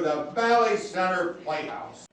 the Valley Center Playhouse.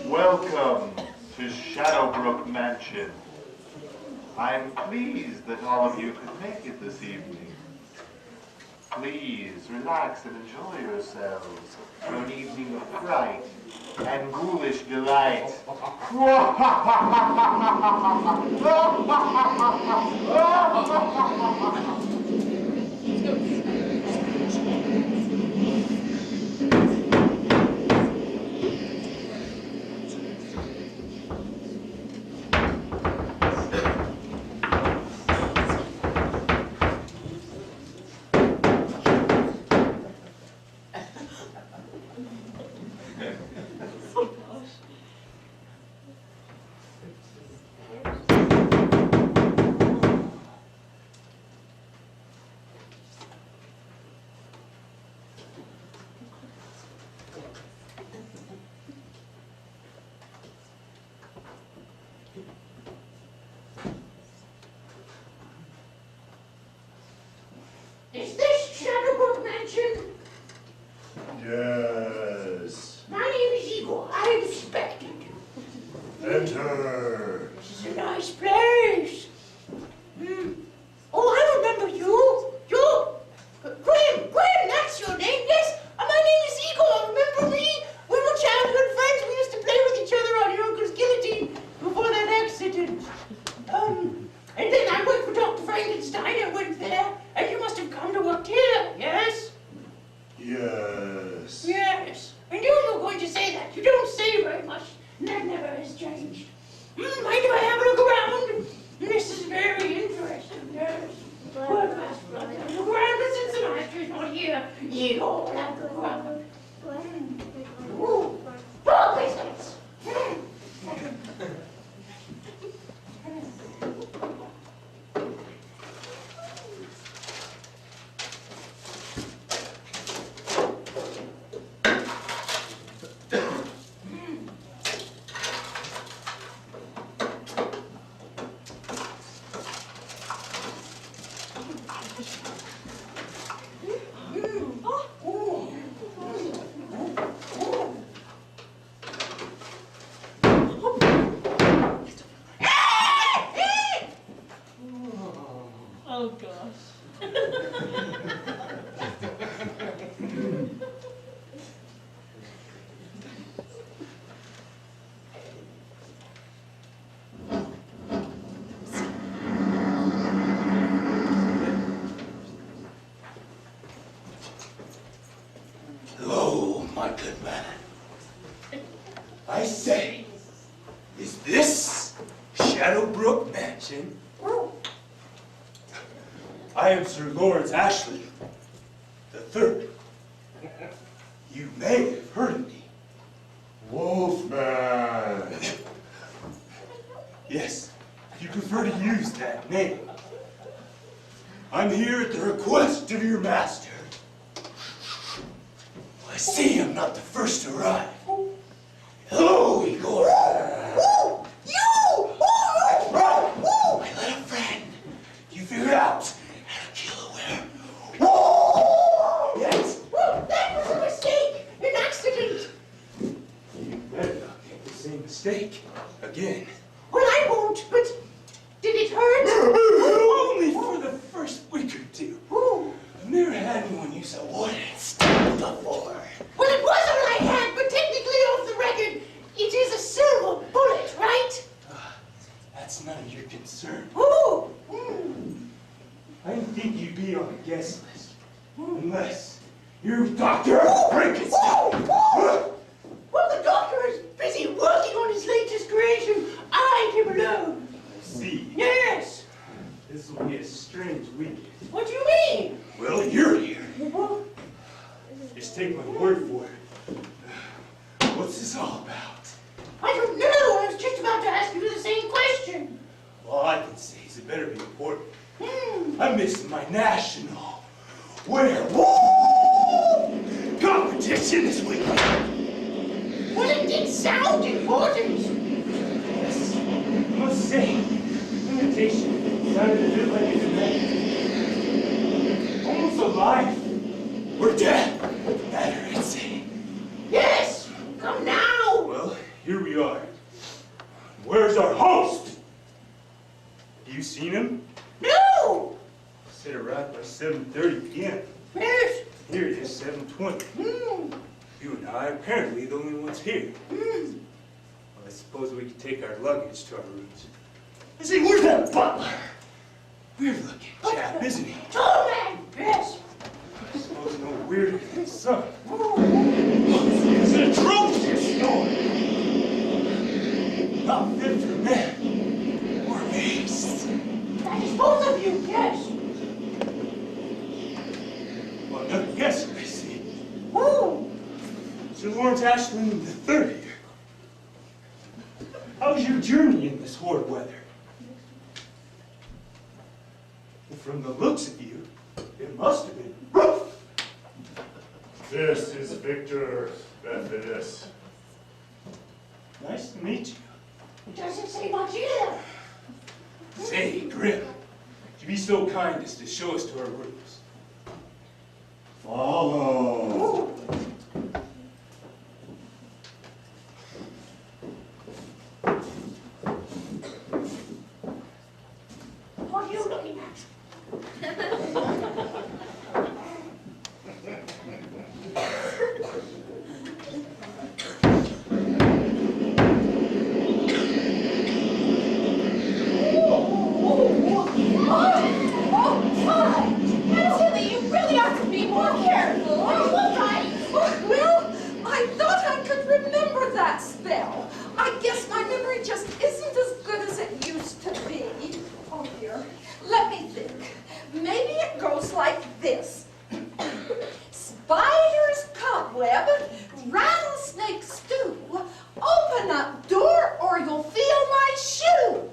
Welcome to Shadowbrook Mansion. I'm pleased that all of you could make it this evening. Please relax and enjoy yourselves for an evening of fright and ghoulish delight. Is this Shadowbrook Mansion? Yes. My name is Igor. I am expected. Enter. This is a nice place. Oh, I remember you. Grim, that's your name, yes? My name is Igor. Remember me? We were childhood friends. We used to play with each other on your uncle's guillotine before that accident. And then I worked for Dr. Frankenstein. I went there. And you must have come to work here, yes? Yes. Yes. I knew you were going to say that. You don't say very much. And that never has changed. Mind if I have a look around? This is very interesting, yes. Well, that's right. Look around, but since the master's not here, you all have to look around. Ooh, frog biscuits. Oh gosh. Hello, my good man. I say, is this Shadowbrook Mansion? I am Sir Lawrence Ashley, the third. You may have heard of me. Wolfman. Yes, you prefer to use that name. I'm here at the request of your master. I see I'm not the first to arrive. Hello, Igor. I let a friend. You figure out how to kill a were. Yes. That was a mistake, an accident. You better not make the same mistake again. Well, I won't, but did it hurt? Only for the first week or two. I've never had anyone use a wooden stick before. Well, it was all I had, but technically off the record, it is a silver bullet, right? concerned. Ooh! I didn't think you'd be on the guest list. Unless you're Dr. Frankenstein. Well, the doctor is busy working on his latest creation. I leave him alone. I see. Yes. This will be a strange weekend. What do you mean? Well, you're here. Just take my word for it. What's this all about? I don't know. I was just about to ask you the same question. All I can say is it better be important. I missed my national werewolf competition this week. Well, it did sound important. Yes, I must say, imitation sounded a bit like a demand. Almost alive. Or dead. Matter it's saying. Yes. Come now. Well, here we are. Where's our host? Have you seen him? No. Said arrive by 7:30 p.m. Yes. Here it is, 7:20. You and I are apparently the only ones here. Well, I suppose we could take our luggage to our rooms. I say, where's that butler? Weird looking chap, isn't he? Tall man. Yes. I suppose no weirder than his son. It's an atrocious story. Not fit for men or beasts. That is both of you. Yes. Well, another guesser, I see. Ooh. Sir Lawrence Ashland III. How's your journey in this horrid weather? Well, from the looks of you, it must have been rough. This is Victor Bethidus. Nice to meet you. It doesn't say much either. Say, Grim, would you be so kind as to show us to our rooms? Follow. Ooh. What are you looking at? Well, I thought I could remember that spell. I guess my memory just isn't as good as it used to be. Oh dear, let me think. Maybe it goes like this. Spider's cobweb, rattlesnake stew, open up door or you'll feel my shoe.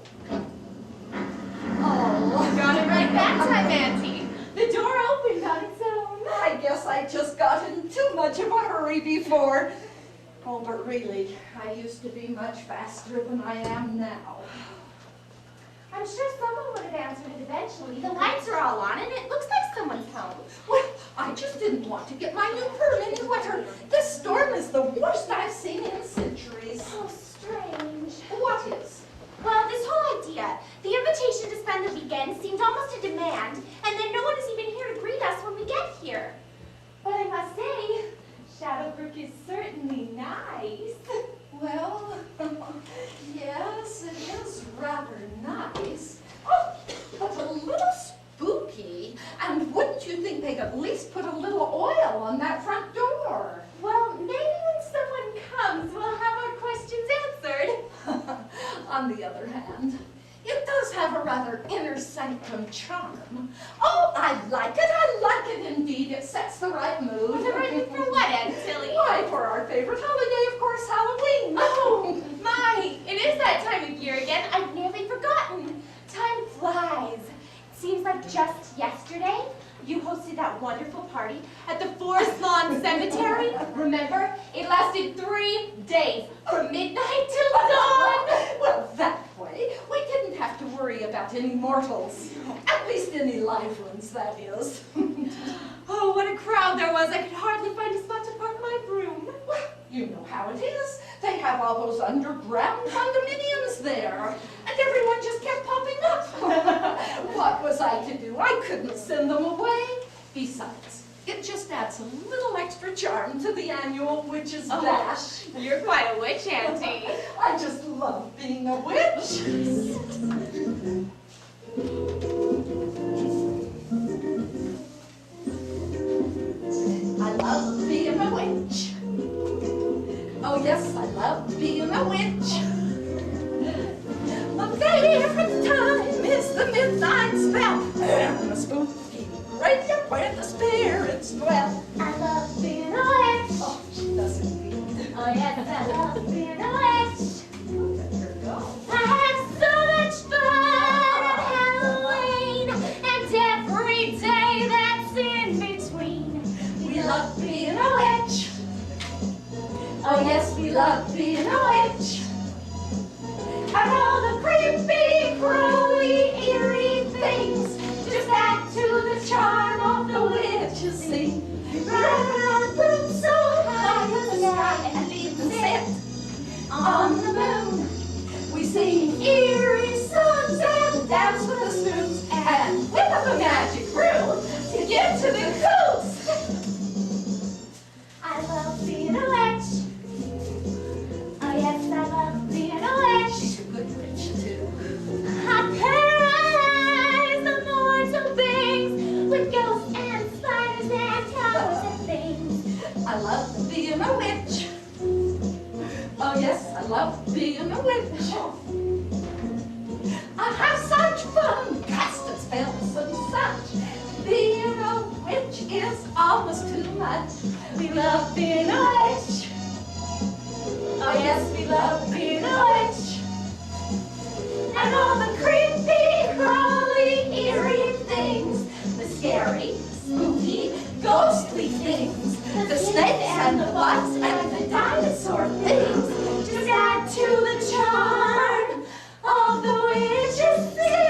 Oh, Got it right that time, Auntie. The door opened on its own. I guess I just got in too much of a hurry before. Oh, but really, I used to be much faster than I am now. I'm sure someone would have answered it eventually. The lights are all on and it looks like someone's home. Well, I just didn't want to get my new pearl any wetter. This storm is the worst I've seen in centuries. So strange. What is? Well, this whole idea, the invitation to spend the weekend seemed almost a demand, and then no one is even here to greet us when we get here. But I must say, Shadowbrook is certainly nice. Well, yes, it is rather nice. Oh, but a little spooky. And wouldn't you think they'd at least put a little oil on that front door? Well, maybe when someone comes, we'll have our questions answered. On the other hand, it does have a rather inner sanctum charm. Oh, I like it indeed. It sets the right mood. The right mood for what, Aunt Tilly? Why, for our favorite holiday, of course, Halloween. Oh, my, it is that time of year again. I've nearly forgotten. Time flies. It seems like just yesterday, you hosted that wonderful party at the Forest Lawn Cemetery. Remember? It lasted 3 days, from midnight till dawn. Well, that way, we didn't have to worry about any mortals. At least any live ones, that is. Oh, what a crowd there was. I could hardly find a spot to park my broom. Well, you know how it is. They have all those underground condominiums there. And everyone just kept popping up. What was I to do? I couldn't send them away. Besides, it just adds a little extra charm to the annual witch's bash. You're quite a witch, Auntie. I just love love being a witch. I love being a witch. Oh yes, I love being a witch. My favorite time is the midnight spell, and the spooky graveyard where the spirits dwell. I love being a witch. Oh, she does indeed. Oh yes, I love being a witch. Let her go. I have so much fun at Halloween and every day that's in between. We love being a witch. Oh yes, we love being a witch. And all the creepy, crawly, eerie things just add to the charm of the witch's scene. Riding on brooms so high in the sky and even sit on the moon. We sing eerie songs and dance with the spoons and whip up a magic brew to get to the coast. I love being a witch. Oh yes, I love being a witch. She's a good witch too. I paralyze the mortal beings with ghosts and spiders and towers and things. I love being a witch. Oh yes, I love being a witch. I have such fun casting spells and such. Being a witch is almost too much. We love being a witch. Oh yes, we love being a witch. And all the creepy, crawly, eerie things, the scary, spooky, ghostly things, the snakes and the bugs and the dinosaur things, just add to the charm of the witch's scene.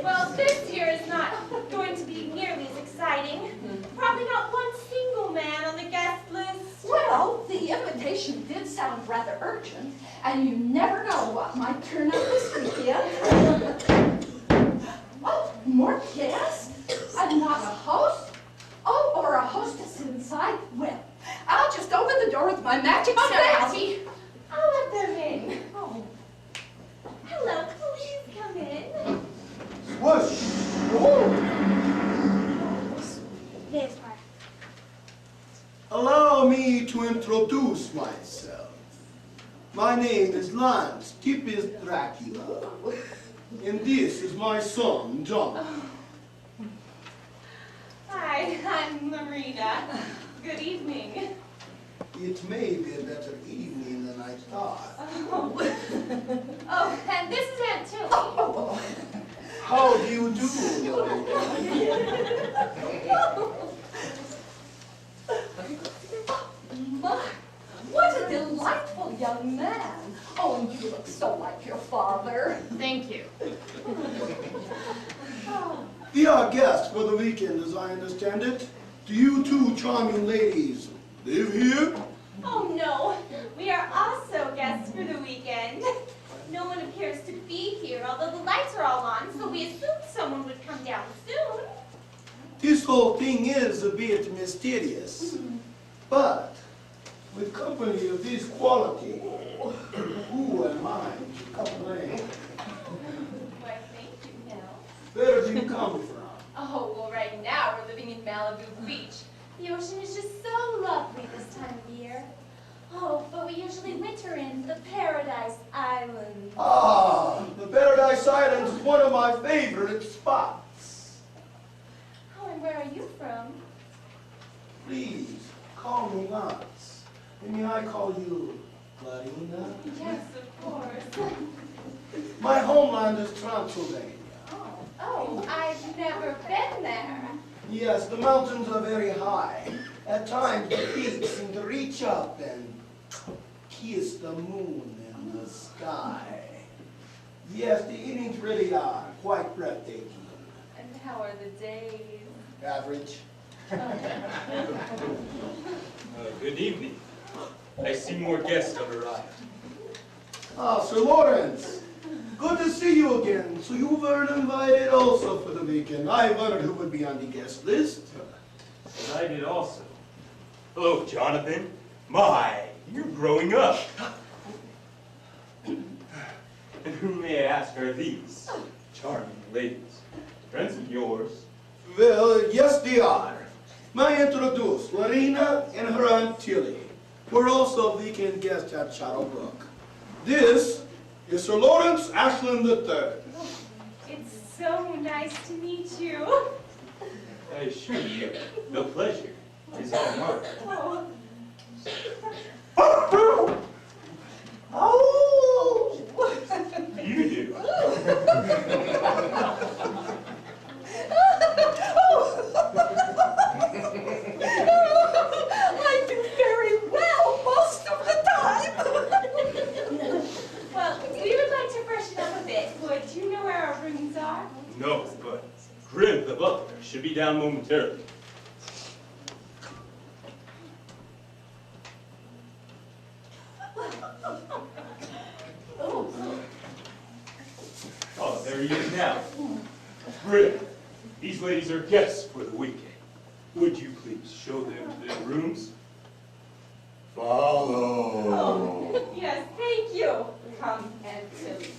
Well, this year is not going to be nearly as exciting. Probably not one single man on the guest list. Well, the invitation did sound rather urgent, and you never know what might turn up this weekend. Oh, more guests? I'm not a host? Oh, or a hostess inside? Well, I'll just open the door with my magic Oh, no, spell. Auntie. I'll let them in. Oh, Hello, please come in. Swoosh. This part. Allow me to introduce myself. My name is Lance, Tipis Dracula. And this is my son, John. Hi, I'm Marina. Good evening. It may be a better evening than I thought. Oh, and this is Aunt Tilly. oh, How do you do? my, what a delightful young man. Oh, and you look so like your father. Thank you. We are guests for the weekend, as I understand it. Do you two charming ladies live here? Oh no, we are also guests for the weekend. No one appears to be here, although the lights are all on, so we assumed someone would come down soon. This whole thing is a bit mysterious. But with company of this quality, who am I to complain? Why, thank you, no. Where do you come from? Oh, well, right now we're living in Malibu Beach. The ocean is just so lovely this time of year. Oh, but we usually winter in the Paradise Island. Ah, the Paradise Islands is one of my favorite spots. Oh, and where are you from? Please, call me Lance. And may I call you Clarina? Yes, of course. My homeland is Transylvania. Oh, I've never been there. Yes, the mountains are very high. At times, the peaks seem to reach up and kiss the moon in the sky. Yes, the evenings really are quite breathtaking. And how are the days? Average. Good evening. I see more guests have arrived. Ah, Sir Lawrence. Good to see you again. So you were invited also for the weekend. I wondered who would be on the guest list. And I did also. Hello, Jonathan. My, you're growing up. And who, may I ask, are these charming ladies? Friends of yours? Well, yes, they are. May I introduce Lorena and her Aunt Tilly. We're also weekend guests at Shadowbrook. This is Sir Lawrence Ashland III. It's so nice to meet you. I assure you, the pleasure is all mine. Oh. Oh! You do. I do very well most of the time. Well, we would like to freshen up a bit. Would you know where our rooms are? No, but Grim, the butler, should be down momentarily. Oh, there he is now. Grim, these ladies are guests for the weekend. Would you please show them their rooms? Follow. Yes, thank you. Come and Tilly.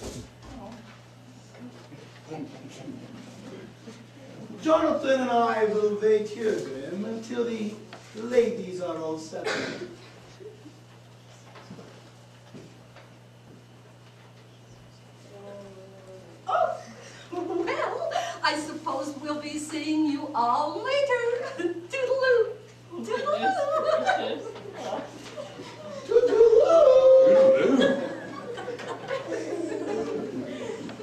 Jonathan and I will wait here, Grim, until the ladies are all settled. Oh, well, I suppose we'll be seeing you all later. Toodaloo. Toodaloo. Ooh.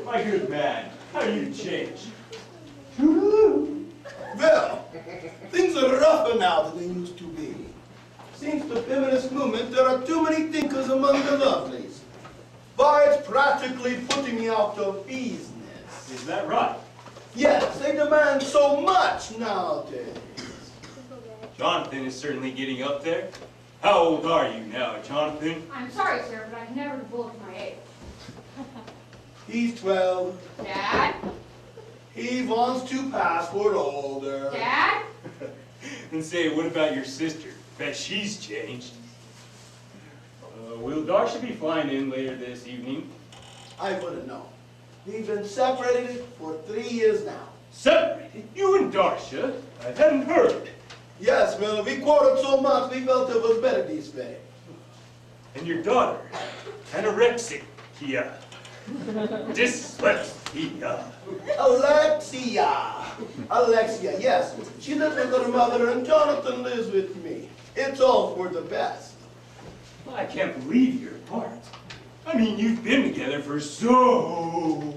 My good man, how you changed. Well, things are rougher now than they used to be. Since the feminist movement, there are too many thinkers among the lovelies. Why, it's practically putting me out of business. Is that right? Yes, they demand so much nowadays. Jonathan is certainly getting up there. How old are you now, Jonathan? I'm sorry, sir, but I've never divulged my age. He's 12. Dad? He wants to pass for older. Dad? And say, what about your sister? Bet she's changed. Will Darcia be flying in later this evening? I wouldn't know. We've been separated for 3 years now. Separated? You and Darcia? I hadn't heard. Yes, well, we quarreled so much we felt it was better this way. And your daughter? Anorexic, Kia. Dyslexia. Alexia, yes. She lives with her mother and Jonathan lives with me. It's all for the best. I can't believe you're apart. I mean, you've been together for so long.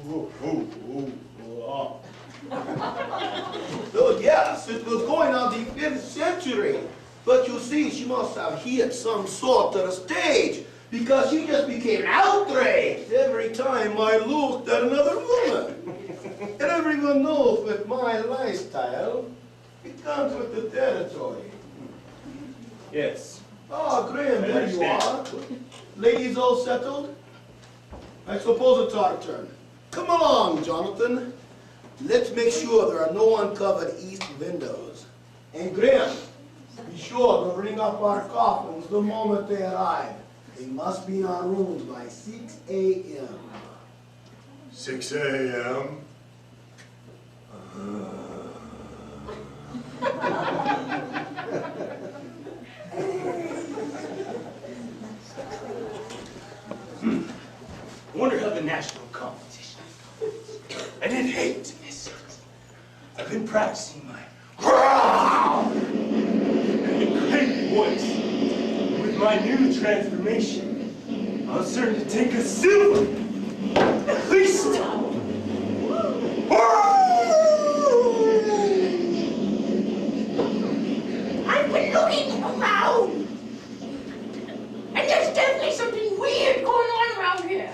Oh, yes, it was going on the 5th century. But you see, she must have hit some sort of stage because she just became outraged every time I looked at another woman. And everyone knows with my lifestyle, it comes with the territory. Yes. Ah, Graham, there you are. Ladies all settled? I suppose it's our turn. Come along, Jonathan. Let's make sure there are no uncovered east windows. And Graham, be sure to bring up our coffins the moment they arrive. They must be in our rooms by 6 a.m. 6 a.m. I wonder how the national competition goes. I did hate to miss it. I've been practicing my growl and great voice. With my new transformation, I'm certain to take a silver at least. I've been looking around, and there's definitely something weird going on around here.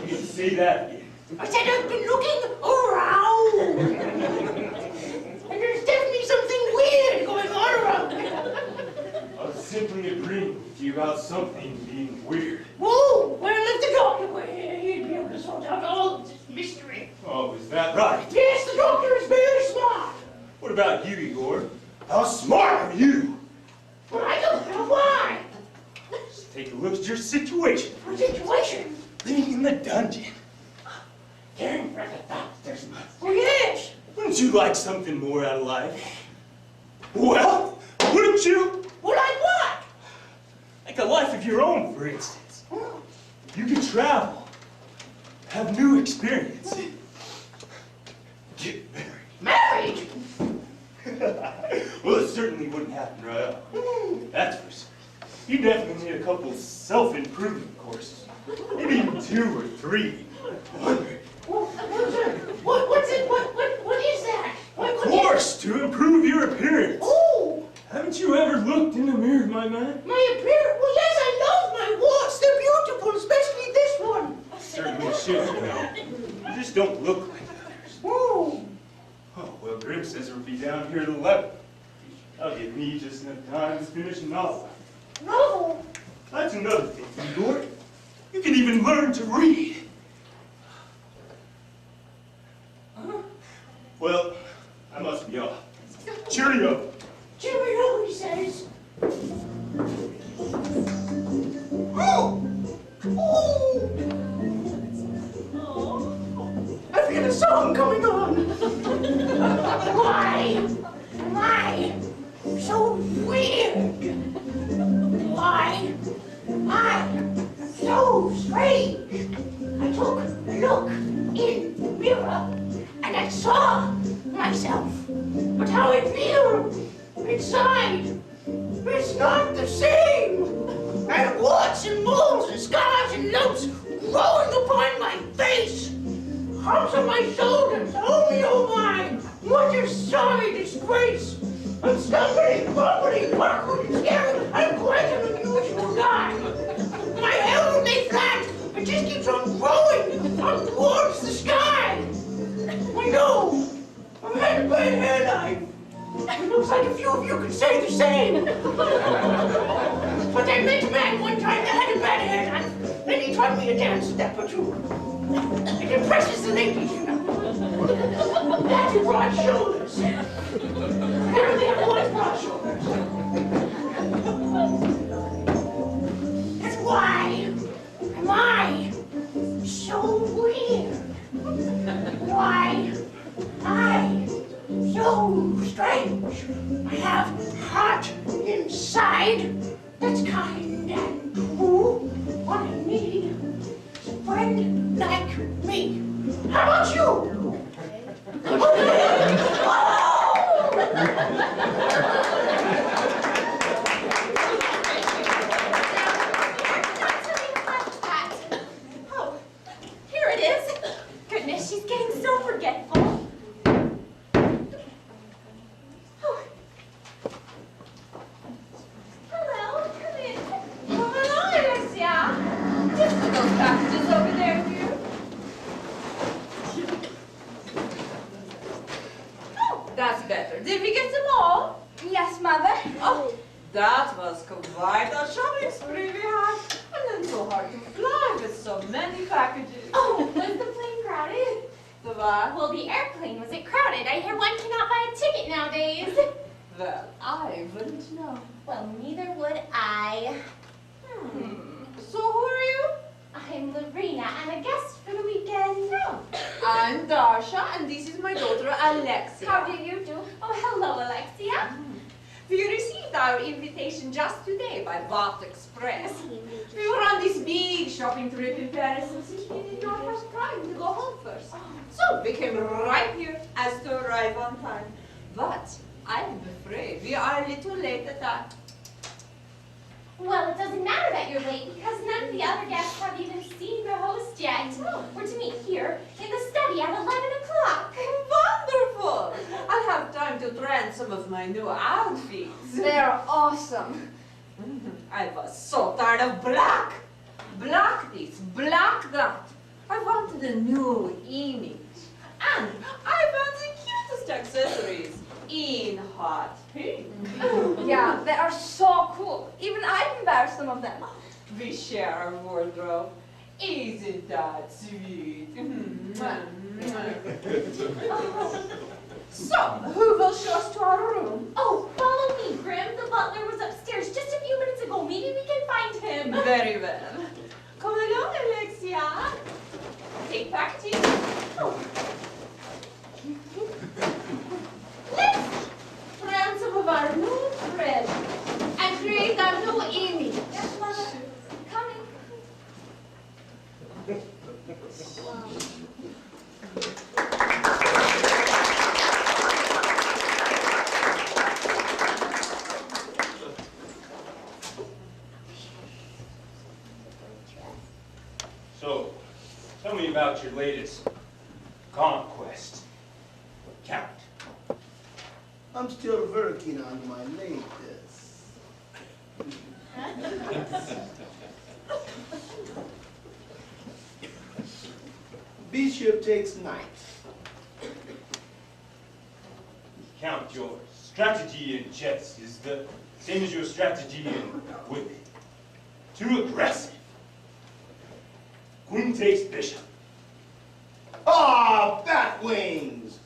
You can say that again. I said I've been looking around, and there's definitely something weird going on around here. I was simply agreeing with you about something being weird. Whoa, well, if the How smart are you? Well, I don't know why. Just take a look at your situation. What situation? Living in the dungeon. Caring for the doctors. Oh, yes. Wouldn't you like something more out of life? Well, wouldn't you? Well, like what? Like a life of your own, for instance. You can travel, have new experiences, get married. Married? Well, it certainly wouldn't happen right up. That's for certain. You definitely need a couple self-improvement courses. Maybe even 2 or 3. What's it? What is that? Of course, to improve your appearance. Oh, Haven't you ever looked in the mirror, my man? my appearance. Well, yes, I love my warts. They're beautiful, especially this one. Certainly should, you know. You just don't look like others. Oh. Oh, well, Grim says we'll be down here at 11. That'll give me just enough time to finish a novel. No. That's another thing, Igor. You can even learn to read. Well, I must be off. Cheerio. Cheerio, he says. Oh! Oh! I feel a song coming on. Why am I so weird? Why am I so strange? I took a look in the mirror and I saw myself. But how I feel inside, it's not the same. I have warts and moles and scars and lumps growing upon my face. Humps on my shoulders, oh me, oh my, what a sorry disgrace. I'm stumbling, bumbling, backward and scared. I'm quite an unusual guy. My hair will lay flat, it just keeps on growing up towards the sky. I know, I've had a bad hair life. It looks like a few of you could say the same. But I met a man one time that had a bad hair life, and he taught me a dance step or two. It impresses the ladies, you know. That's broad shoulders. Apparently everyone's broad shoulders. That's why am I so weird? Why am I so strange? I have heart inside that's kind and true. What I need is a friend like me. How about you? Oh, here it is. Goodness, she's getting so forgetful. Oh. Hello, come in. Oh, hello, Alexia. Just put those packages over there, dear. Oh, that's better. Did we get them all? Yes, Mother. Oh, that was quite a shopping spree we had. And then so hard to fly with so many packages. Oh, was the plane crowded? The what? Well, the airplane, was it crowded? I hear one cannot buy a ticket nowadays. Well, I wouldn't know. Well, neither would I. So who are you? I'm Lorena, and a guest for the weekend. Oh. I'm Darsha, and this is my daughter Alexia. How do you do? Oh, hello, Alexia. We received our invitation just today by Baht Express. We were on this big shopping trip in Paris, and since we did not have time to go home first, so we came right here as to arrive on time. But I'm afraid we are a little late at that. Well, it doesn't matter that you're late because none of the other guests have even seen the host yet. We're to meet here in the study at 11 o'clock. Wonderful! I'll have time to try on some of my new outfits. They're awesome. I was so tired of black. Black this, black that. I wanted a new image. And I found the cutest accessories in hot pink. Yeah, they are so cool. Even I can wear some of them. We share our wardrobe. Isn't that sweet? So, who will show us to our room? Oh, well, butler was upstairs just a few minutes ago. Maybe we can find him. Very well. Come along, Alexia. Take back to you. Let's try on some of our new bread and create our new image. Yes, Mother. Coming. So, tell me about your latest conquest, Count. I'm still working on my latest. Bishop takes knight. Count, your strategy in chess is the same as your strategy in women. Too aggressive. Queen takes bishop. Ah, bat wings!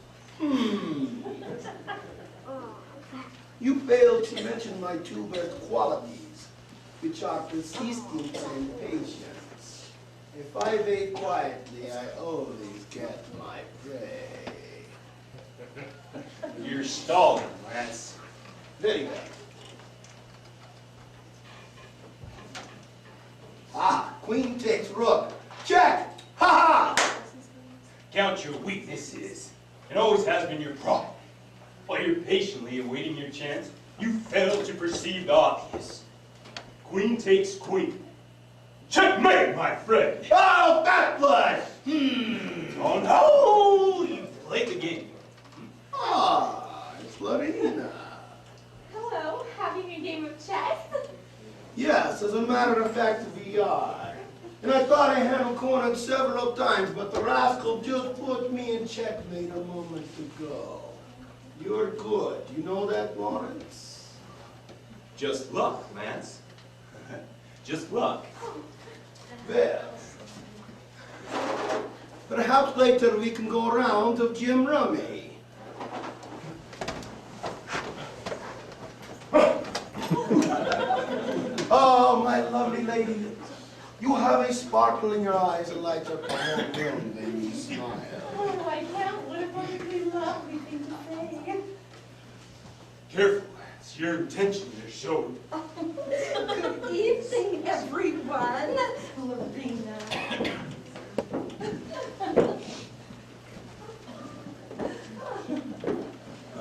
You failed to mention my two best qualities, which are persistence and patience. If I wait quietly, I always get my prey. You're stalling, Lance. Very well. Ah, queen takes rook. Check! Ha ha! Count, your weakness is, and always has been your pride. While you're patiently awaiting your chance, you fail to perceive the obvious. Queen takes queen. Checkmate, my friend! Oh, bat blood! Oh no! You played the game. Ah, it's Lorena. Hello, having a game of chess? Yes, as a matter of fact, we are. And I thought I had him cornered several times, but the rascal just put me in checkmate a moment ago. You're good. You know that, Lawrence? Just luck, Lance. Just luck. Well, perhaps later we can go a round of Jim Rummy. Oh, my lovely lady, you have a sparkle in your eyes that lights up the whole room when you smile. Oh, I can't. What a perfectly lovely thing to say. Careful, Lance. Your intentions are showing. Good evening, everyone. Lorena.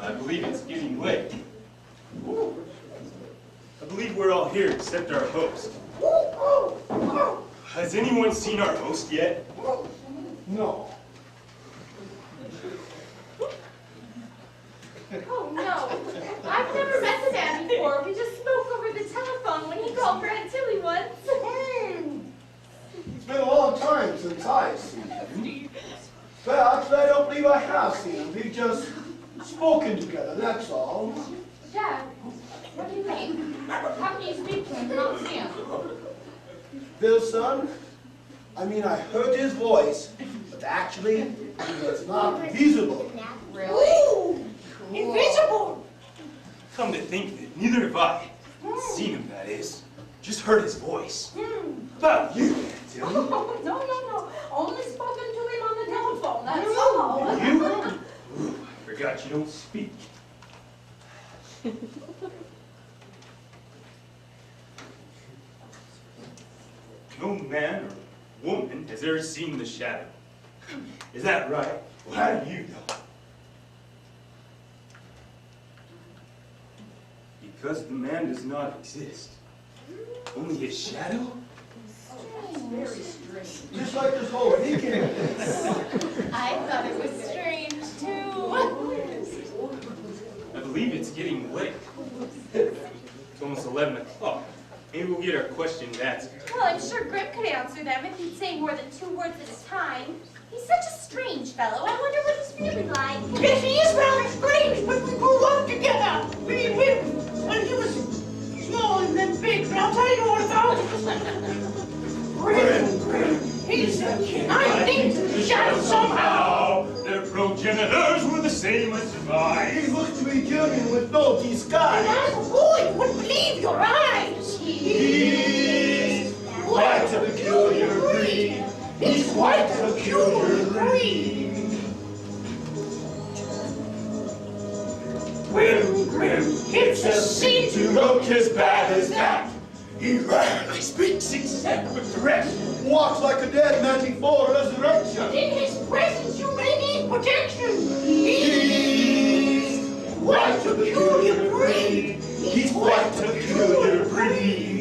I believe it's getting late. I believe we're all here except our host. Has anyone seen our host yet? No. Oh, no. I've never met the man before. We just spoke over the telephone when he called for Aunt Tilly once. It's been a long time since I've seen him. Well, actually, I don't believe I have seen him. We've just spoken together, that's all. Dad, what do you mean? How can you speak to him and not see him? Bill, son, I mean, I heard his voice, but actually, he was not visible. Ooh, invisible. Come to think of it, neither have I. Seen him, that is. Just heard his voice. About you, Aunt Tilly. Oh, no. Only spoken to him on the telephone, that's all. You? Ooh, I forgot you don't speak. No man or woman has ever seen the shadow. Is that right? Well, how do you know? Because the man does not exist. Only his shadow? Very strange. Just like this whole weekend. I thought it was strange, too. I believe it's getting late. It's almost 11 o'clock. Maybe we'll get our questions answered. Well, I'm sure Grip could answer them if he'd say more than 2 words at a time. He's such a strange fellow. I wonder what he's really like. Yes, he is rather strange, but we grew up together. When he was small and then big, but I'll tell you all about it. He's I think the shadow somehow. Their progenitors were the same as mine. He looks to be German with no And disguise. as a boy, he wouldn't He's quite a peculiar breed. Grim, it's a sin to look as bad as that. He rarely speaks except with direction. Walks like a dead man before resurrection. In his presence you may need protection. He's quite a peculiar breed. He's quite a peculiar breed.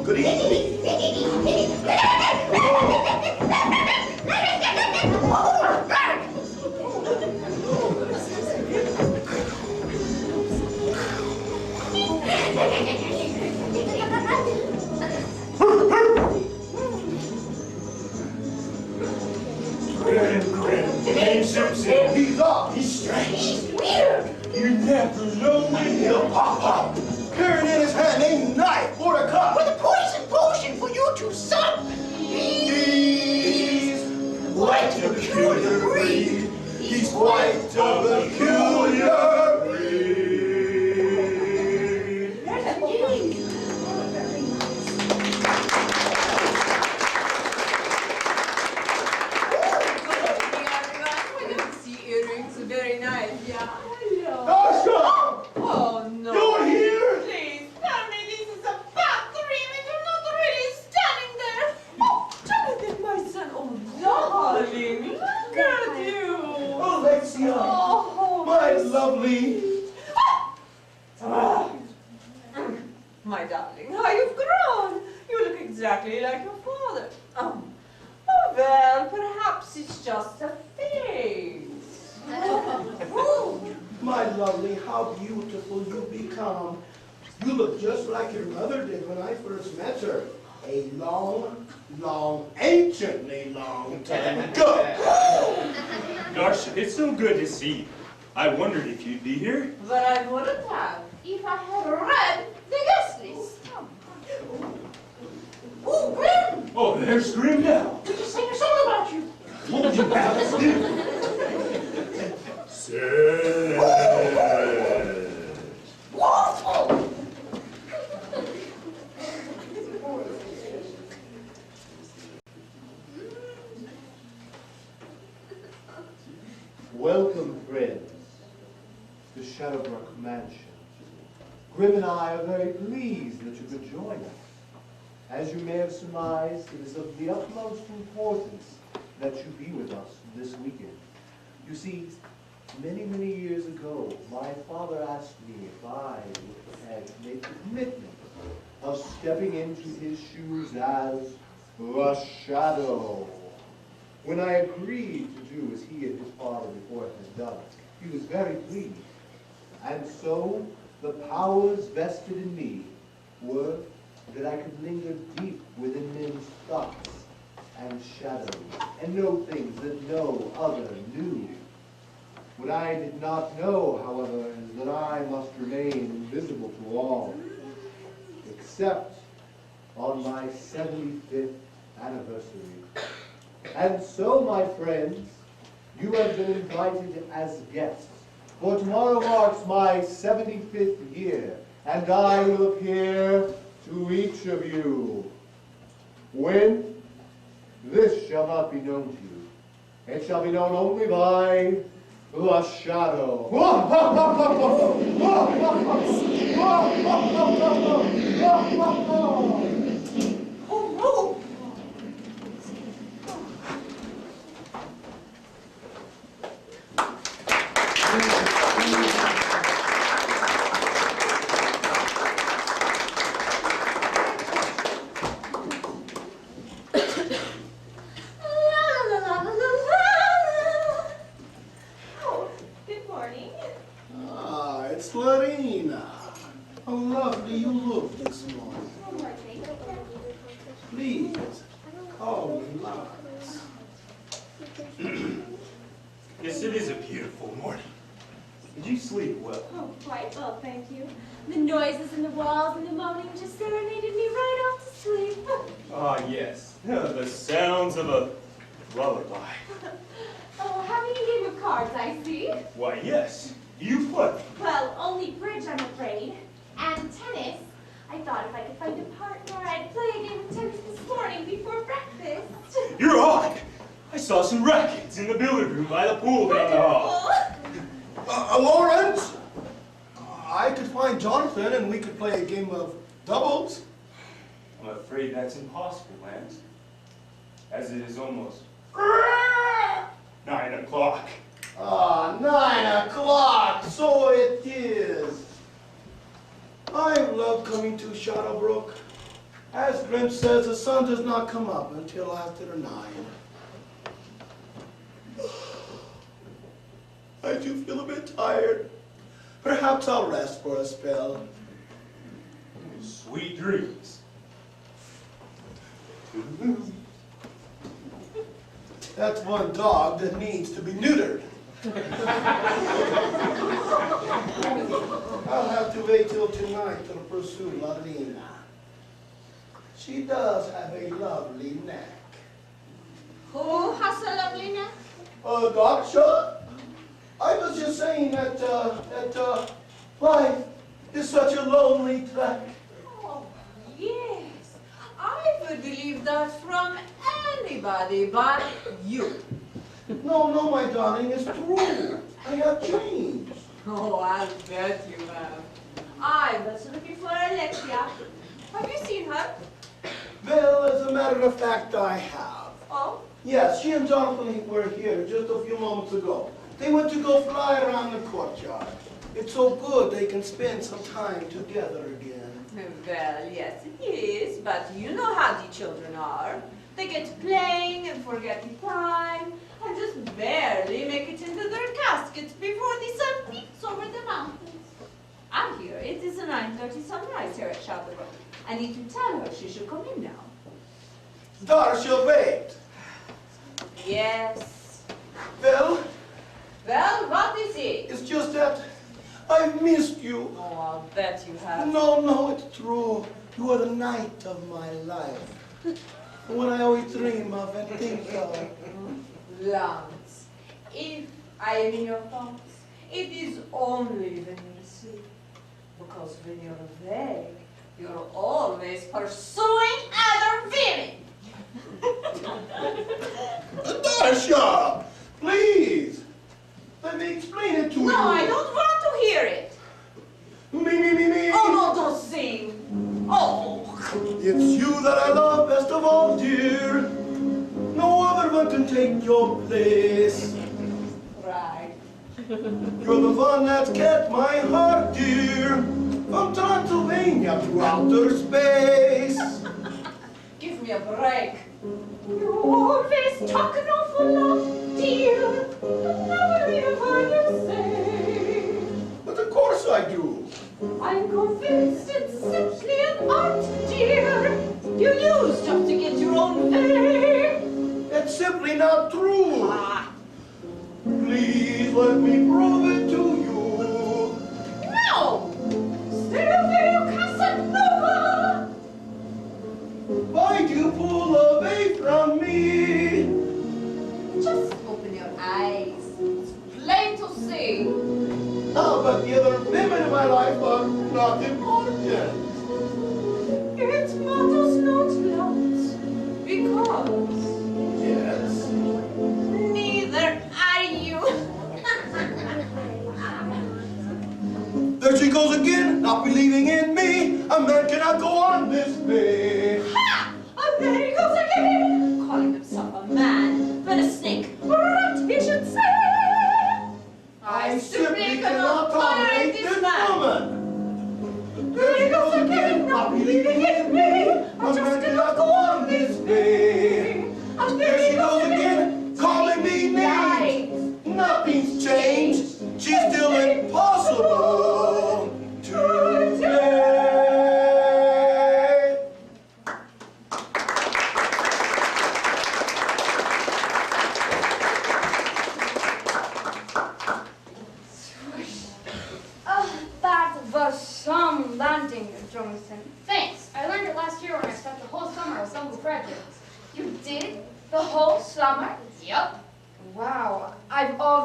Good evening. Grim, the name suits him. He's off. He's strange. He's weird. You never know when he'll pop up. Carrying in his hand a knife or a cup. With a poison potion for you to sup. He's quite a peculiar breed. He's quite a peculiar breed. Very nice, yeah. Hello. Dasha! Oh no. You're here? Please tell me this is a bad dream and you're not really standing there. Oh, Jonathan, my son. Oh, darling, look at you. Alexia, Oh, my lovely. My darling, how you've grown. You look exactly like your father. Oh, well, perhaps it's just a phase. My lovely, how beautiful you become. You look just like your mother did when I first met her. A long, anciently long time ago. Gosh, it's so good to see you. I wondered if you'd be here. But I wouldn't have if I had read the guest list. Oh, Grim! Oh, there's Grim now. We just sing a song about you. What would you have us do? Whoa! Welcome, friends, to Shadowbrook Mansion. Grim and I are very pleased that you could join us. As you may have surmised, it is of the utmost importance that you be with us this weekend. You see, many years ago, my father asked me if I would prepare to make the commitment of stepping into his shoes as the Shadow. When I agreed to do as he and his father before him had done, he was very pleased. And so, the powers vested in me were that I could linger deep within men's thoughts and shadows, and know things that no other knew. What I did not know, however, is that I must remain invisible to all, except on my 75th anniversary. And so, my friends, you have been invited as guests, for tomorrow marks my 75th year, and I will appear to each of you. When? This shall not be known to you. It shall be known only by the Shadow. Oh, no! Oh, good morning. Ah, it's Lorena. How lovely you look this morning. One more drink. Please, call me Lars. Yes, it is a beautiful morning. Did you sleep well? Oh, quite well, thank you. The noises in the walls and the moaning just serenaded me right off to sleep. Ah, yes. The sounds of a lullaby. Oh, having a game of cards, I see. Why, yes. You play. Well, only bridge, I'm afraid. And tennis. I thought if I could find a partner, I'd play a game of tennis this morning before breakfast. You're odd. I saw some rackets in the billiard room by the pool down the hall. Lawrence, I could find Jonathan and we could play a game of doubles. I'm afraid that's impossible, Lance. As it is almost 9 o'clock. Ah, 9 o'clock, so it is. I love coming to Shadowbrook. As Grim says, the sun does not come up until after 9. I do feel a bit tired. Perhaps I'll rest for a spell. Sweet dreams. That's one dog that needs to be neutered. I'll have to wait till tonight to pursue Lalina. She does have a lovely neck. Who has a lovely neck? Doctor, I was just saying that life is such a lonely trek. Oh, yes. I would believe that from anybody but you. No, my darling, it's true. I have changed. Oh, I'll bet you have. I was looking for Alexia. Have you seen her? Well, as a matter of fact, I have. Oh? Yes, she and Jonathan were here just a few moments ago. They went to go fly around the courtyard. It's so good they can spend some time together again. Well, yes, it is, but you know how the children are. They get to playing and forgetting time, and just barely make it into their caskets before the sun peeks over the mountains. I hear it is a 9:30 sunrise here at Shadowbrook. I need to tell her she should come in now. Daughter, she'll wait. Yes. Well, What is it? it's just that I've missed you. Oh, I'll bet you have. No, it's true. You are the night of my life. When I always dream of and think of. Lance, if I am in your thoughts, it is only when you sleep. Because when you're awake, you're always pursuing other women. Natasha, please. Let me explain it to you. No, I don't want to hear it. Me. Oh, no, don't sing. Oh. It's you that I love best of all, dear. No other one can take your place. Right. You're the one that's kept my heart, dear. From Transylvania to outer space. Give me a break. You always talk an awful lot, dear. But never even heard you say. But of course I do. I'm convinced it's simply an art, dear. You use just to get your own way. It's simply not true. Ah, Please let me prove it to you. no! Stay away, you Casanova! Why do you pull away from me? Just open your eyes. It's plain to see. Oh, but the other women in my life are not important. It matters not, Lance, because Yes. neither are you. There she goes again, not believing in me. A man cannot go on this way. Ha! And there he goes again, calling himself a man, but a snake, rat, he should say. I simply cannot tolerate this woman. There he goes again, not believing in me. A man cannot go on this way. And There she goes again, calling me names. Nothing's changed. She's still impossible to take. Oh, that was some daunting, Jonathan. Thanks. I learned it last year when I spent the whole summer with Uncle Frederick. You did? The whole summer?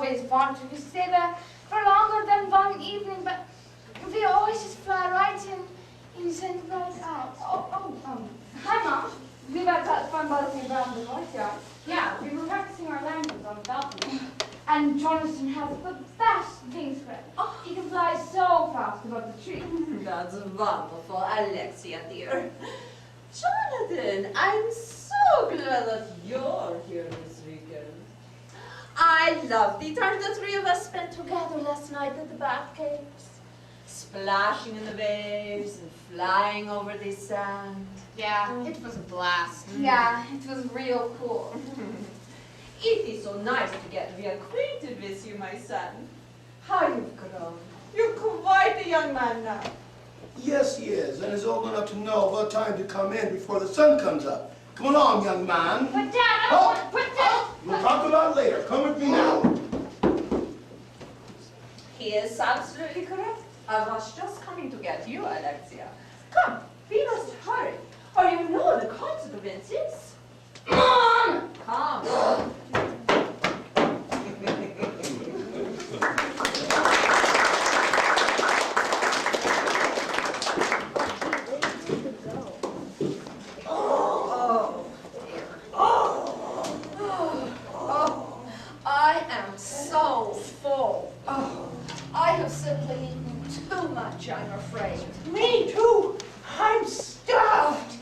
always wanted to stay there for longer than one evening, but we always just fly right in and send right out. Hi, Mom. We got that fun buzzing around the courtyard. Yeah, we were practicing our language on the balcony. And Jonathan has the best wings for it. He can fly so fast above the tree. That's wonderful, Alexia, dear. Jonathan, I'm so glad that you're here this weekend. I love the time the three of us spent together last night at the Bath Caves. Splashing in the waves and flying over the sand. Yeah, it was a blast. Yeah, it was real cool. It is so nice to get reacquainted with you, my son. How you've grown. You're quite a young man now. Yes, he is, and is old enough to know what time to come in before the sun comes up. Come along, young man. But Dad, I don't want... But Dad... We'll talk about it later. Come with me now. He is absolutely correct. I was just coming to get you, Alexia. Come, we must hurry, or you know the consequences. Mom! Come. I am so full. I have simply eaten too much, I'm afraid. Me too. I'm stuffed.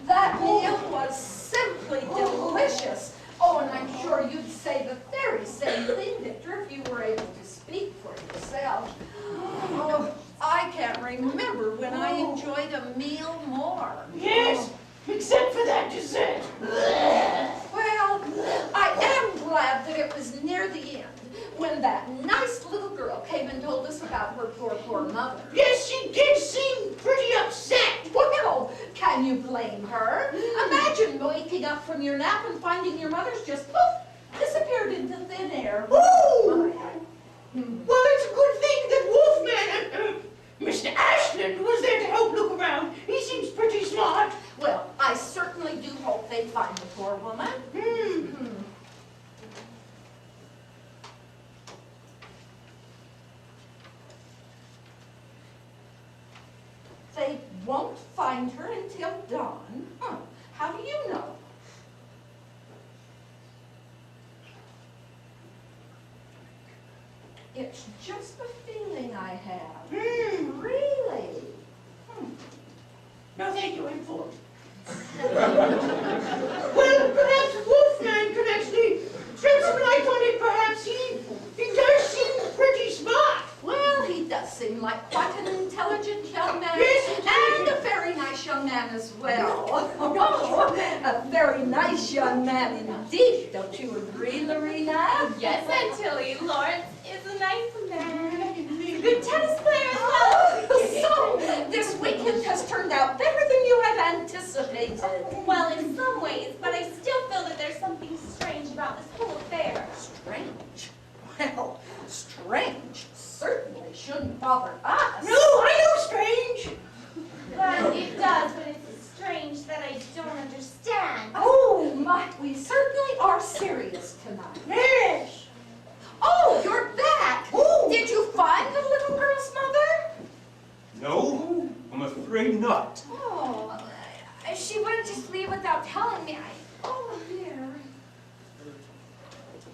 That meal was simply delicious. Oh, and I'm sure you'd say the very same thing, Victor, if you were able to speak for yourself. Oh, I can't remember when I enjoyed a meal more. Yes, except for that dessert. Well, I am glad that it was near the end, when that nice little girl came and told us about her poor mother. Yes, she did seem pretty upset. Well, can you blame her? Imagine waking up from your nap and finding your mother's just poof, disappeared into thin air. Ooh! Well, it's a good thing that Wolfman, Mr. Ashland, was there to help look around. He seems pretty smart. Well, I certainly do hope they find the poor woman. They won't find her until dawn? How do you know? It's just a feeling I have. Really? No, thank you, I'm full. Well, perhaps Wolfman could actually shed some light on it. Perhaps he does seem pretty smart. Well, he does seem like quite an intelligent young man. Yes, and a very nice young man as well. A very nice young man indeed. Don't you agree, Lorena? Yes, Aunt Tilly. Lawrence is a nice man. He's a good tennis player as well. So, this weekend has turned out better than you had anticipated. Well, in some ways, but I still feel that there's something strange about this whole affair. Strange? Well, strange certainly shouldn't bother us. No, I know strange. But it does, but it's strange that I don't understand. Oh, my, we certainly are serious tonight. Yes. Oh, you're back! Ooh. Did you find the little girl's mother? No, I'm afraid not. Oh, she wouldn't just leave without telling me. Oh, dear.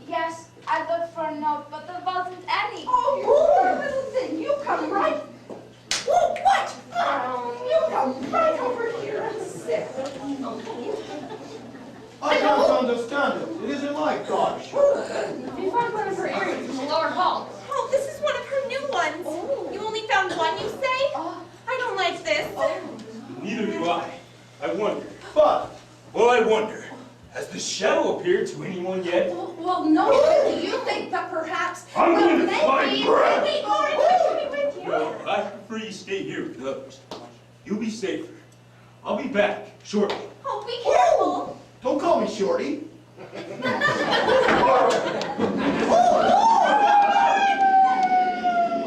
Yes, I looked for a note, but there wasn't any. Oh, poor little thing, you come right... Oh, what? You come right over here and sit. I can't understand it. It isn't like gosh. We found one of her earrings in the lower hall. Oh, this is one of her new ones. You only found one, you say? I don't like this. Neither do I. I wonder. But Well, I wonder. Has the shadow appeared to anyone yet? Well, no, do you think that perhaps... I'm going to maybe, find Brad. maybe, Coming with you. No, I prefer you stay here with others. You'll be safer. I'll be back shortly. Oh, be careful. don't call me Shorty.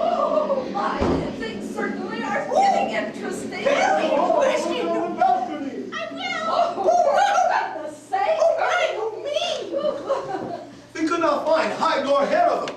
Oh, my, things certainly are getting interesting. On the balcony. Oh, for goodness sake. Me. We could not find hide nor hair of them.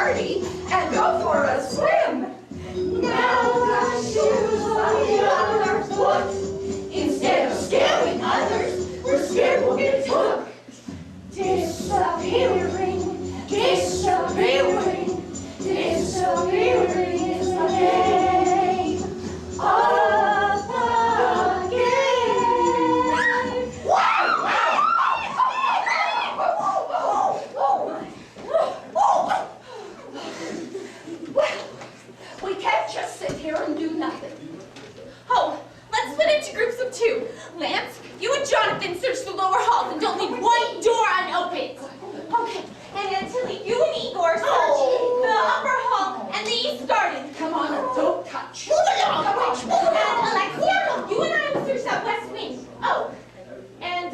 party and go for a swim. Now the shoes on the other foot. Instead of scaring others, we're scared we'll get took. Disappearing, disappearing, disappearing is the name of the game. Well, we can't just sit here and do nothing. Oh, let's split into groups of 2. Lance, you and Jonathan search the lower halls and don't leave one door unopened. Okay, and Antilly, you and Igor search the upper hall and the east garden. Come on, don't touch. Move along. And Alexia, you and I will search that west wing. Oh, and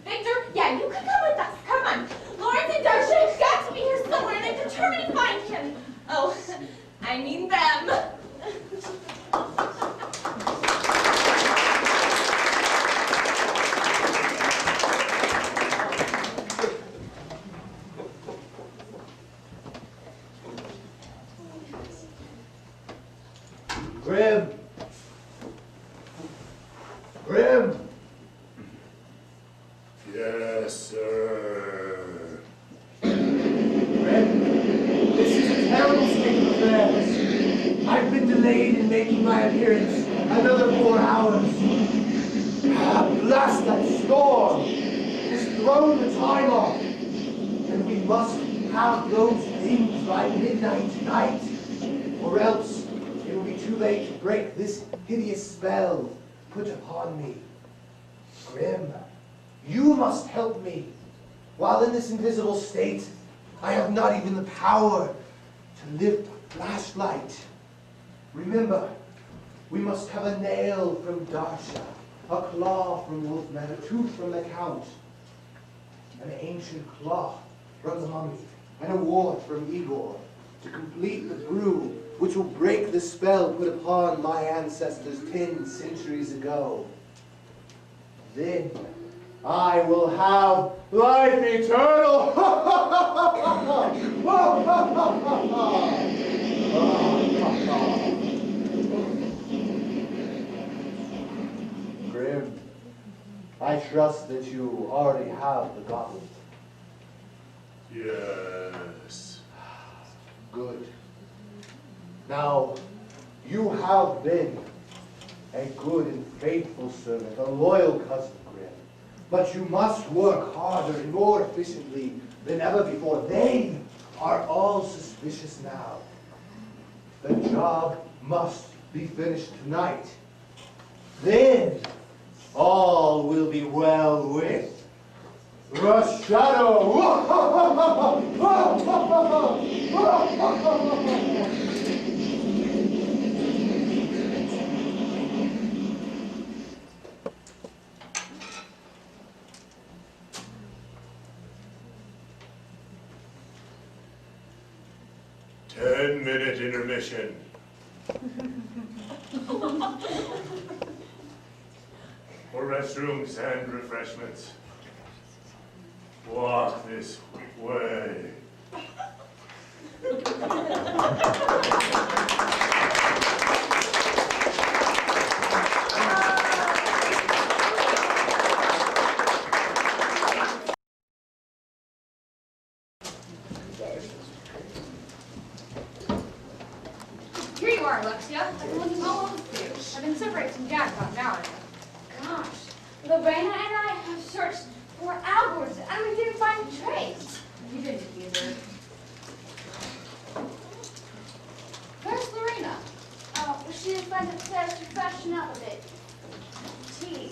Victor, yeah, you can come with us. Come on. Lawrence and Darcia have got to be here somewhere, and I'm determined to find him. Oh, I mean them. Grim! Grim! Yes, sir. Grim, this is a terrible state of affairs. I've been delayed in making my appearance another 4 hours. Blast that storm! Has thrown the time off. And we must have those things by midnight tonight. Or else it will be too late to break this hideous spell put upon me. Grim, you must help me. While in this invisible state, I have not even the power to lift a flashlight. Remember, we must have a nail from Darcia, a claw from Wolfman, a tooth from the Count, an ancient cloth from the mummy, and a wart from Igor to complete the brew which will break the spell put upon my ancestors 10 centuries ago. Then I will have life eternal. Grim, I trust that you already have the goblet. Yes. Good. Now, you have been a good and faithful servant, a loyal cousin, Grim. But you must work harder and more efficiently than ever before. They are all suspicious now. The job must be finished tonight. Then, all will be well with the shadow. 10-minute intermission. For restrooms and refreshments. Walk this way. Here you are, Alexia. I've been looking all over for you. I've been separated from Dad about an hour now. Gosh, Lorena and I have searched for hours and we didn't find a trace. You didn't either. Where's Lorena? She went upstairs to freshen up a bit. Tea.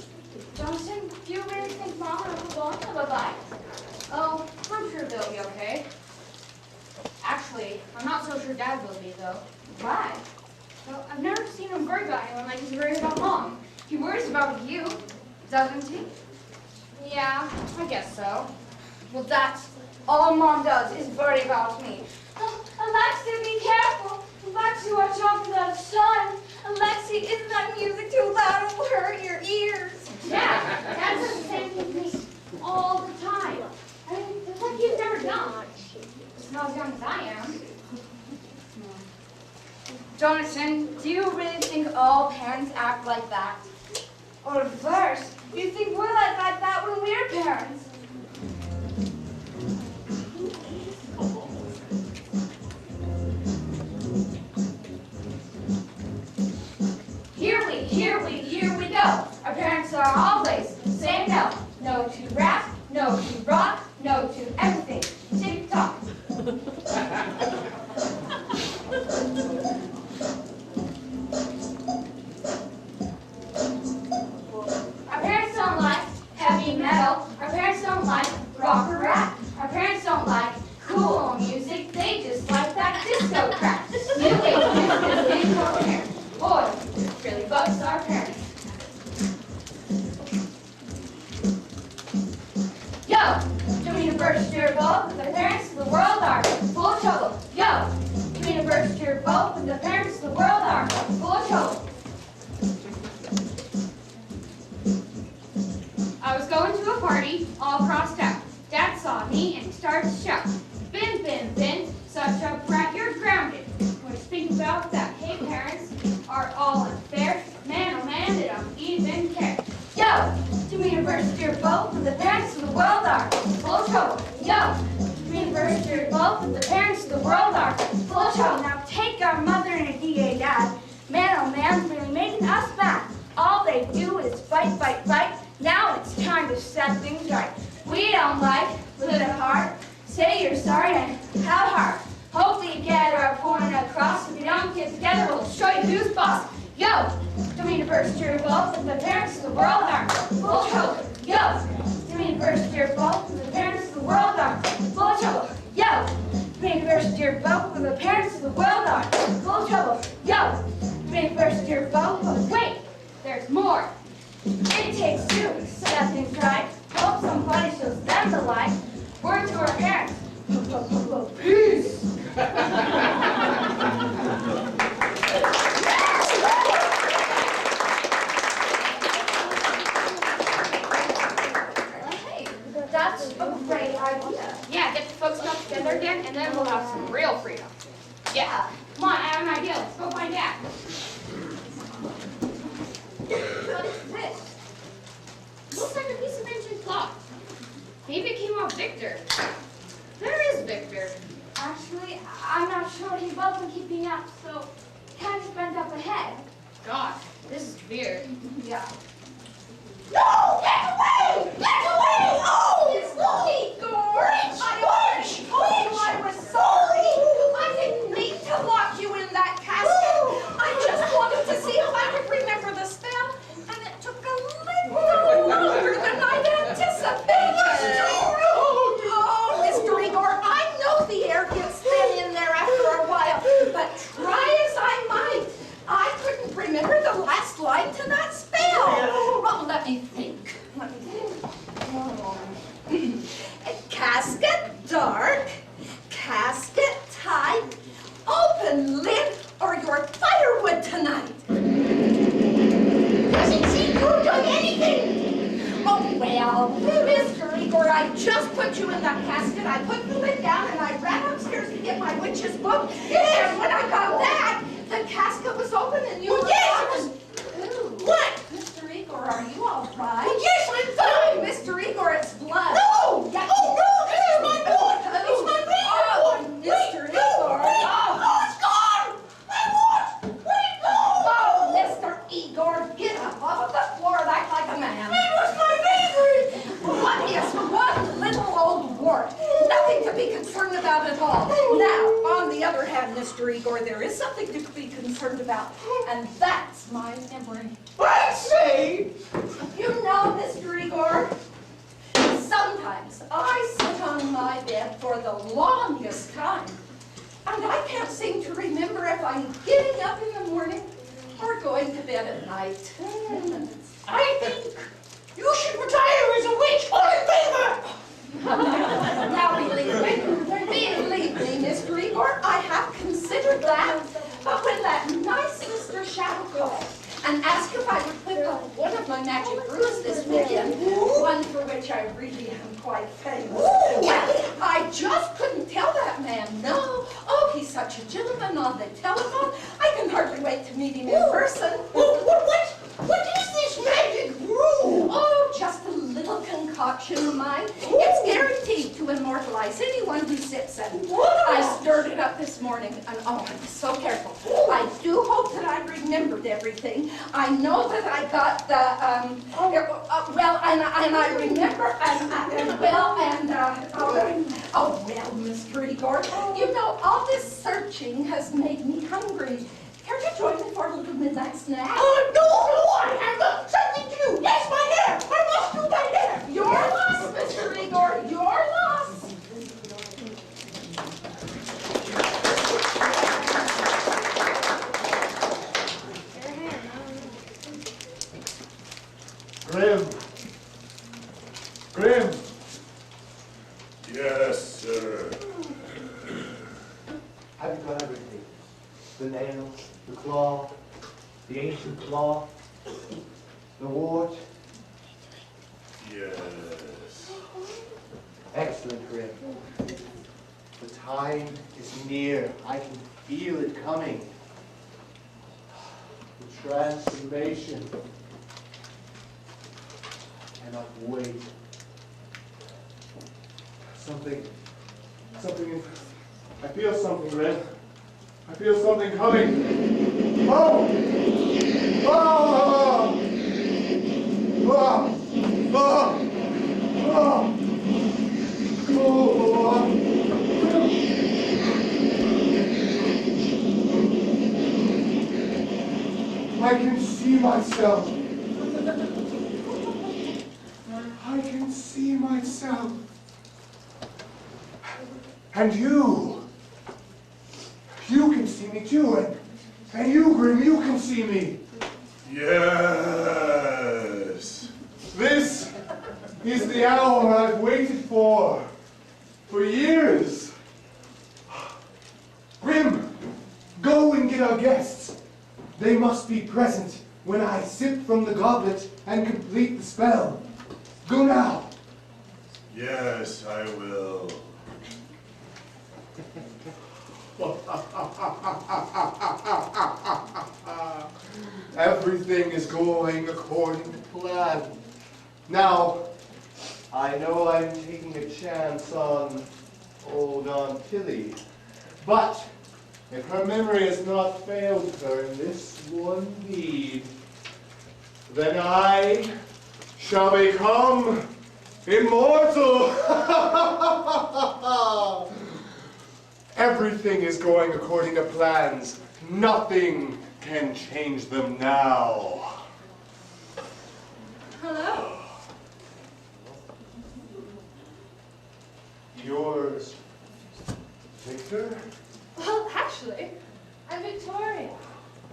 Johnson, do you really think Mom and Uncle Don will go by? Oh, I'm sure they'll be okay. Actually, I'm not so sure Dad will be, though. Why? Well, I've never seen him worry about anyone like he's worried about Mom. He worries about you, doesn't he? Yeah, I guess so. Well, that's all Mom does is worry about me. Oh, Alexia, be careful. Alexia, watch out for that sun. Alexia, isn't that music too loud? It will hurt your ears. Yeah, Dad says the same thing to me all the time. I mean, it's like he's never young. He's not as young as I am. Jonathan, do you really think all parents act like that? Or worse, do you think we're like that when we're parents? Here we go. Our parents are always saying no. No to rap, no to rock, no to everything. Tick-tock. Our parents don't like heavy metal. Our parents don't like rock or rap. Our parents don't like cool music. They just like that disco crap. New age music is for parents. Boy, it really bugs our parents. Yo, to mean to burst your bubble, with the parents of the world are full of trouble. Yo, to mean to burst your bubble, with the parents of the world are full of trouble. I was going to a party all across town. Dad saw me and he started to shout, "Bin, bin, bin, such a brat, you're grounded." When I think about that, hey, parents are all unfair. Man, oh man, they don't even care. Yo, to mean to burst your bubble, with the parents of the world are full of trouble. Yo, to mean to burst your bubble, with the parents of the world are full of trouble. Now take our mother and a DA dad. Man, oh man, really making us mad. All they do is fight, fight, fight. Now it's time to set things right. We don't like, with a heart, say you're sorry and have heart. Hopefully you get our point across. If you don't get together, we'll show you who's boss. Yo, to mean to burst your bubble, the parents of the world are full of trouble. Yo, to mean to burst your bubble, the parents of the world are full of trouble. Yo, to mean to burst your bubble, the parents of the world are full of trouble. Yo, to mean to burst your bubble, wait, there's more. It takes two to set things right. Hope somebody shows them the light. Word to our parents. Peace. Hey, that's a great idea. Yeah, get the folks back together again, and then we'll have some real freedom. Yeah, come on, I have an idea. Let's go find Dad. What is this? Looks like a piece of ancient cloth. Maybe it came off Victor. Where is Victor? Actually, I'm not sure. He wasn't keeping up, so kind of bent up ahead. Gosh, this is weird. Yeah. No! Get away! Get away! Oh! It's Igor! I was sorry! I didn't mean to lock you in that casket. I just wanted to see if I could remember the spell, and it took a little longer than I'd anticipated. Oh, Mr. Igor, I know the air gets thin in there after a while, but try as I might, I couldn't remember the last line to that spell. Oh, let me think. Casket dark, casket tight, open lid, or your firewood tonight. Doesn't seem to have done anything. Oh, well, Mr. Igor, I just put you in that casket. I put the lid down and I ran upstairs to get my witch's book. And when I got that, the casket was open and you were gone. What? Mr. Igor, are you all right? Oh, yes, I'm fine. Mr. Igor, it's blood. No! Yeah. Oh, no, this is my blood. It's my blood. Oh, Mr. Igor. Oh, it's gone. I want. Wait, no. Oh, Mr. Igor, get up off of the floor and act like a man. It was my favorite. What is one little old wart? Nothing to be concerned about at all. Now, on the other hand, Mr. Igor, there is something to be concerned about, and that's my memory. I see. You know, Mr. Igor, sometimes I sit on my bed for the longest time, and I can't seem to remember if I'm getting up in the morning or going to bed at night. I think you should retire as a witch. All in favor? Now, believe me, Mr. Igor, I have considered that, but when that nice Mr. Shadow called and asked if I would whip up one of my magic brews this weekend, one for which I really am quite famous, well, I just couldn't tell that man no. Oh, Oh, he's such a gentleman on the telephone. I can hardly wait to meet him in person. What is this magic brew? Oh, just a little concoction of mine. It's guaranteed to immortalize anyone who sips it. I stirred it up this morning, and oh, I was so careful. I do hope that I remembered everything. I know that I got the, and I remember, well, Mr. Igor, you know, all this searching has made me hungry. Care to join me for a little midnight snack? No, I have something to do. Yes, my hair. I must do my hair. Your loss, Mr. Igor, your loss. Grim! Yes, sir. Have you got everything? The nails, the claw, the ancient cloth, the wart? Yes. Excellent, Grim. The time is near. I can feel it coming. The transformation. I cannot wait. I feel something, Red. I feel something coming. Oh! Oh! Oh! Oh! Oh! Oh! I can see myself. I can see myself. And you can see me too, and you, Grim, you can see me. Yes. This is the hour I've waited for years. Grim, go and get our guests. They must be present when I sip from the goblet and complete the spell. Go now. Yes, I will. Everything is going according to plan. Now, I know I'm taking a chance on old Aunt Tilly, but if her memory has not failed her in this one deed, then I shall become immortal. Everything is going according to plans. Nothing can change them now. Hello. Yours, Victor? Well, actually, I'm Victoria.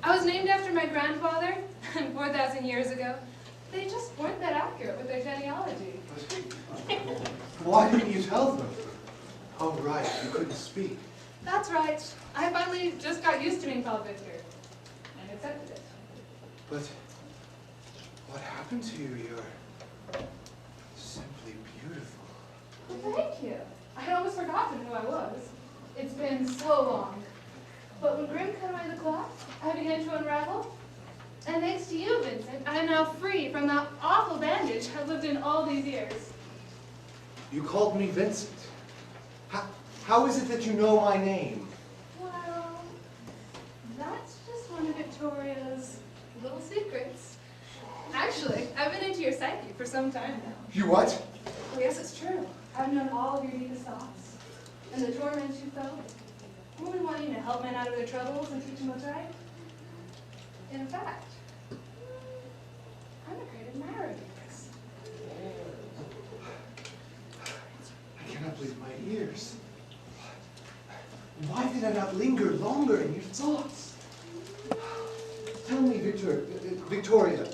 I was named after my grandfather 4,000 years ago. They just weren't that accurate with their genealogy. Why didn't you tell them? Oh, right, you couldn't speak. That's right. I finally just got used to being called Victor and accepted it. But what happened to you? You're simply beautiful. Well, thank you. I'd almost forgotten who I was. It's been so long. But when Grim cut away the cloth, I began to unravel. And thanks to you, Vincent, I am now free from that awful bandage I've lived in all these years. You called me Vincent. How is it that you know my name? Well, that's just one of Victoria's little secrets. Actually, I've been into your psyche for some time now. You what? Oh, yes, it's true. I've known all of your deepest thoughts and the torments you felt. Only wanting to help men out of their troubles and teach them what's right. In fact, I'm a great admirer of yours. I cannot believe my ears. Why did I not linger longer in your thoughts? Tell me, Victoria,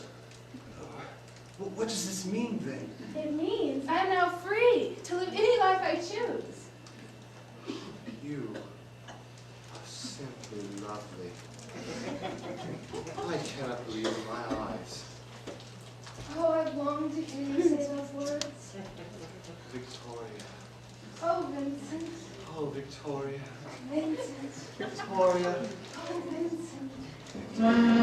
what does this mean then? It means I am now free to live any life I choose. You are simply lovely. I cannot believe my eyes. Oh, I've longed to hear you say those words. Victoria. Oh, Vincent. Oh, Victoria. Vincent. Victoria. Oh, Vincent.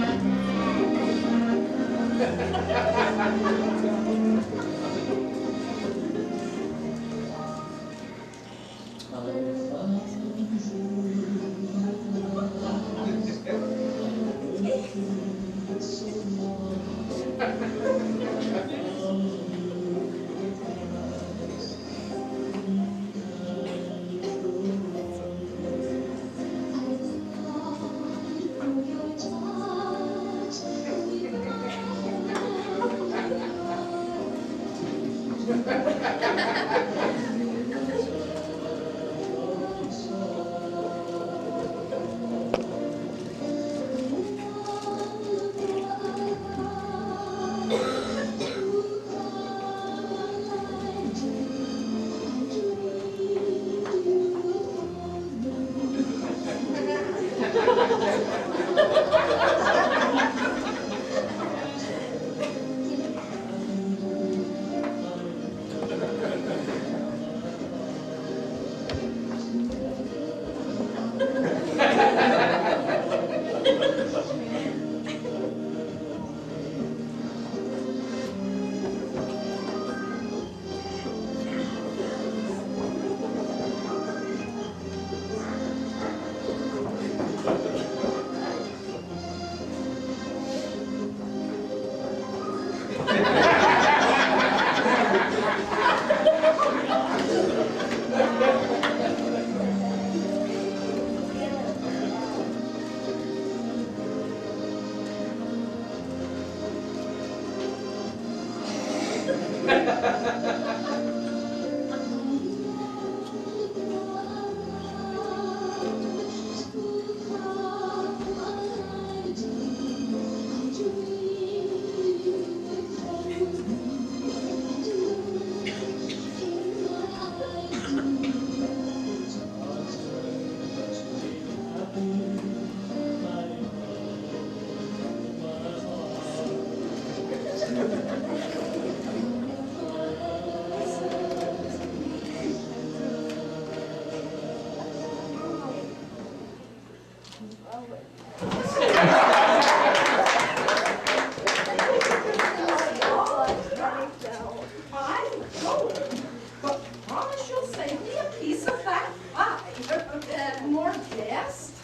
I'm going, but promise you'll save me a piece of that pie. More guests?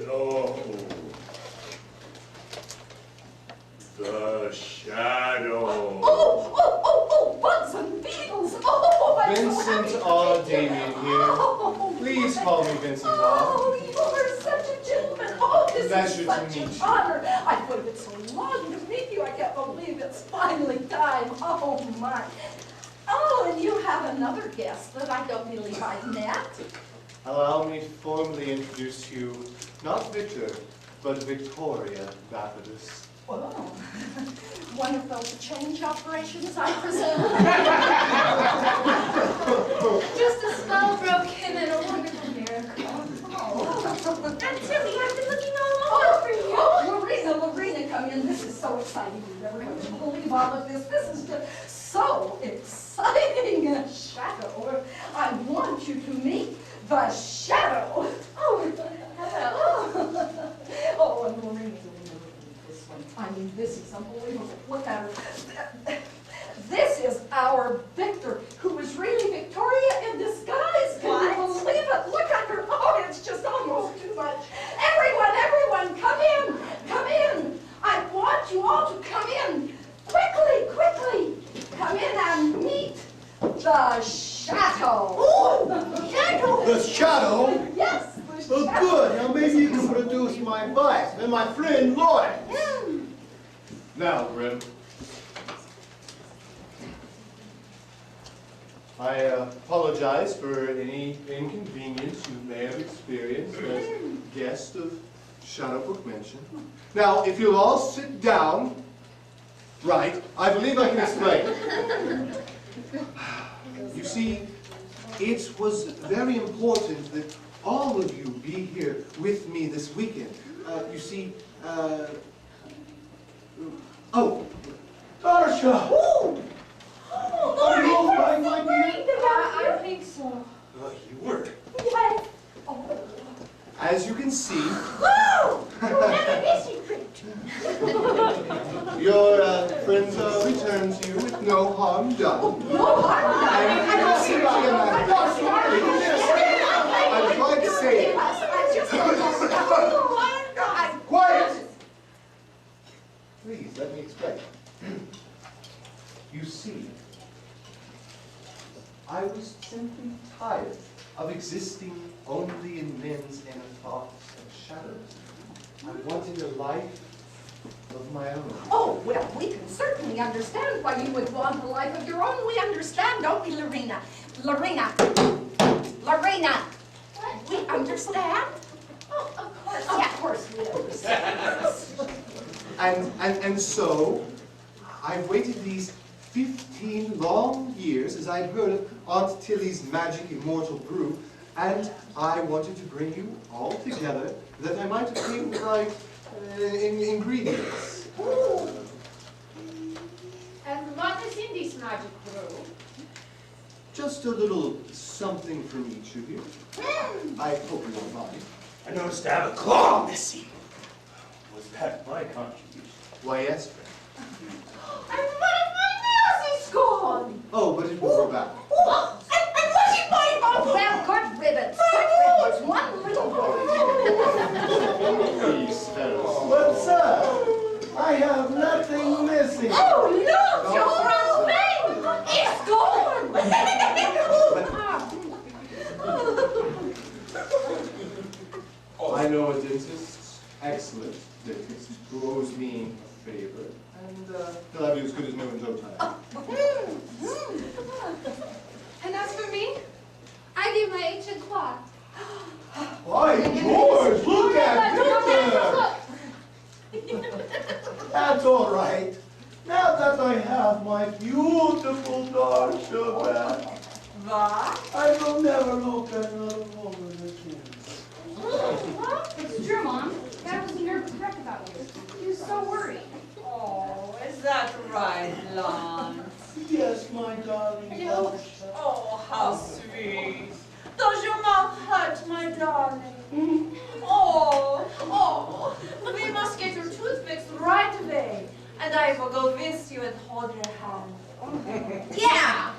No. The shadow. Bugs and beetles. Oh, I'm so Vincent happy. R. Damien here. Oh, Please call me Vincent R. Oh, you are such a gentleman. Oh, this is Pleasure to such meet an you. honor. I've waited so long to meet you. I can't believe it's finally time. Oh, my. Oh, and you have another guest that I don't believe I've met. Allow me to formally introduce you, not Victor, but Victoria Baptist. Oh, one of those change operations, I presume. Just a spell broken and a wonderful miracle. Oh. And Tilly, I've been looking all over you. Oh, Lorena, come in. This is so exciting. You never would believe all of this. This is just so exciting. Shadow. I want you to meet the Shadow. Oh, hello. Oh, and Lorena, this one. I mean, this is unbelievable. Look at her. This is our Victor, who is really Victoria in disguise. Can you believe it? Look at her. Oh, it's just almost too much. Everyone, come in. Come in. I want you all to come in. Quickly. Come in and meet the Shadow. Oh, Shadow. The shadow? Yes, the Oh, Shadow. good. Now maybe you can produce my wife and my friend Lloyd. Now, Grim. I apologize for any inconvenience you may have experienced as guest of Shadowbrook Mansion. Now, if you'll all sit down, right, I believe I can explain. You see, it was very important that all of you be here with me this weekend. You see, oh, Tarsha! Oh, Are you all right, my dear? I think so. You were. yes. Oh, as you can see, your friends return to you with no harm done. I'm trying to say, quiet! Please, let me explain. You see, I was simply tired of existing only in men's inner thoughts and shadows. I wanted a life of my own. Oh, well, we can certainly understand why you would want a life of your own. We understand, don't we, Lorena? Lorena! We understand? Oh, of course. Of course we understand. And so, I've waited these 15 long years as I'd heard of Aunt Tilly's magic immortal brew, and I wanted to bring you all together that I might obtain the right ingredients. And what is in this magic brew? Just a little something from each of you. I hope you don't mind. I noticed I have a claw missing. Was that my contribution? Why, yes, friend. And what if my nose is gone? Oh, but it will grow back. Oh, and what if my... Oh, well, good riddance. Good riddance. One little Please, Ferris. But sir, I have nothing missing. Oh, look! Your old thing is gone! I know a dentist, excellent dentist, who owes me a favor, and he'll have you as good as new in no time. And as for me, I give my ancient claw. Why, George, look at Victor! That's all right. Now that I have my beautiful Darsha back, I will never look at another woman again. It's true, Mom. Dad was a nervous wreck about you. He was so worried. Oh, is that right, Lance? Yes, my darling Darsha. Oh, how sweet. Does your mouth hurt, my darling? Oh, we must get your toothpicks right away. And I will go with you and hold your hand. Yeah!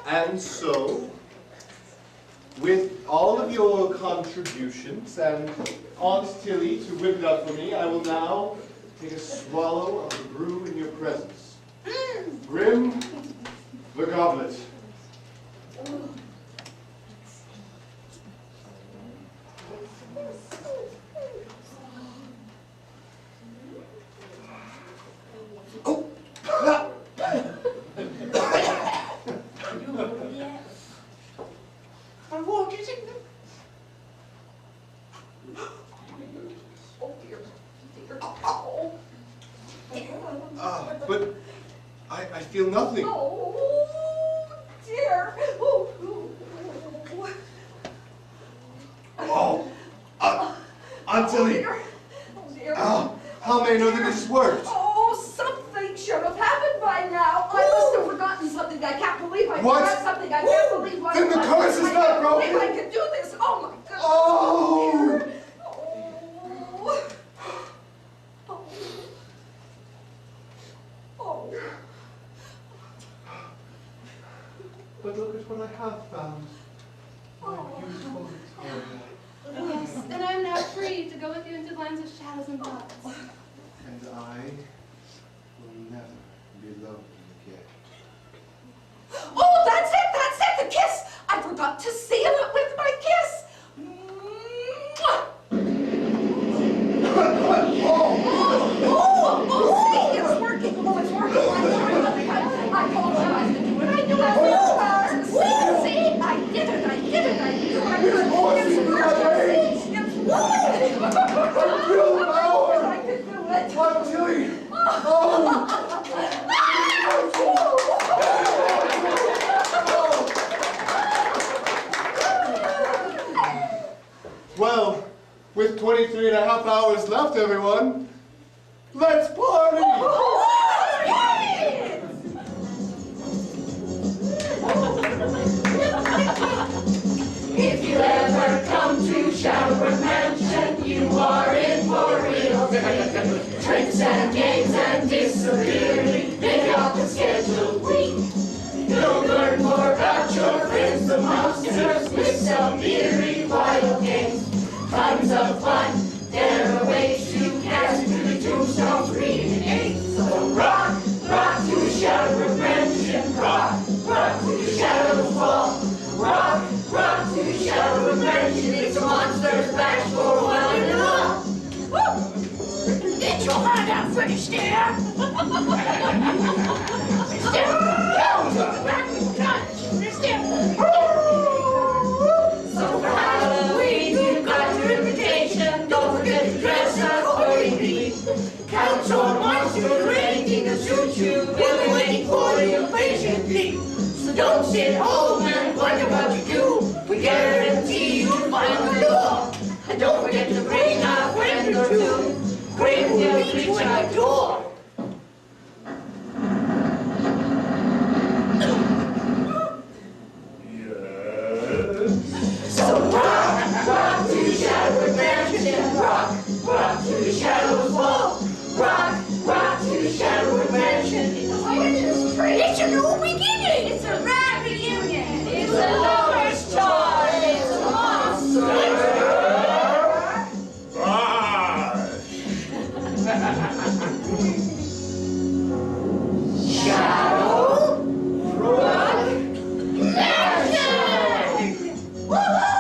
And so, with all of your contributions and Aunt Tilly to whip it up for me, I will now take a swallow of the brew in your presence. Grim, the goblet. I'm walking in. Oh, dear. But I feel nothing. Oh, dear. Aunt Tilly. Oh, dear. How may I know that this worked? Oh, something should have happened by now. I must have forgotten something. I can't believe I What? forgot something. I can't believe what Then the curse is not broken. I can't believe I could do this. Oh, my goodness. Oh! Dear. Oh. But look at what I have found. My beautiful Victoria. Yes, and I'm now free to go with you into lands of shadows and thoughts. And I will never be lonely again. Oh, that's it, the kiss! I forgot to seal it with my kiss! See, it's working! Oh, it's working! I told you I could do it! I knew I would! See, I did it! I knew I could! It's working! It's working! I could do it! Aunt Tilly! Well, with 23 and a half hours left, everyone, let's party! So for Halloween, you've got your invitation. Don't forget to dress up accordingly. Count your monsters or anything to suit you. We'll be waiting for you patiently. So don't sit home and wonder what you do. We guarantee you'll find the door. And don't forget to bring a friend or two. Bring will reach your door. So rock, rock to the Shadowbrook Mansion. Rock to the shadows wall. Rock to the Shadowbrook Mansion. It's a new beginning. It's a rad reunion. It's a lover's charm. It's a monster. Shadowbrook Mansion. Woohoo!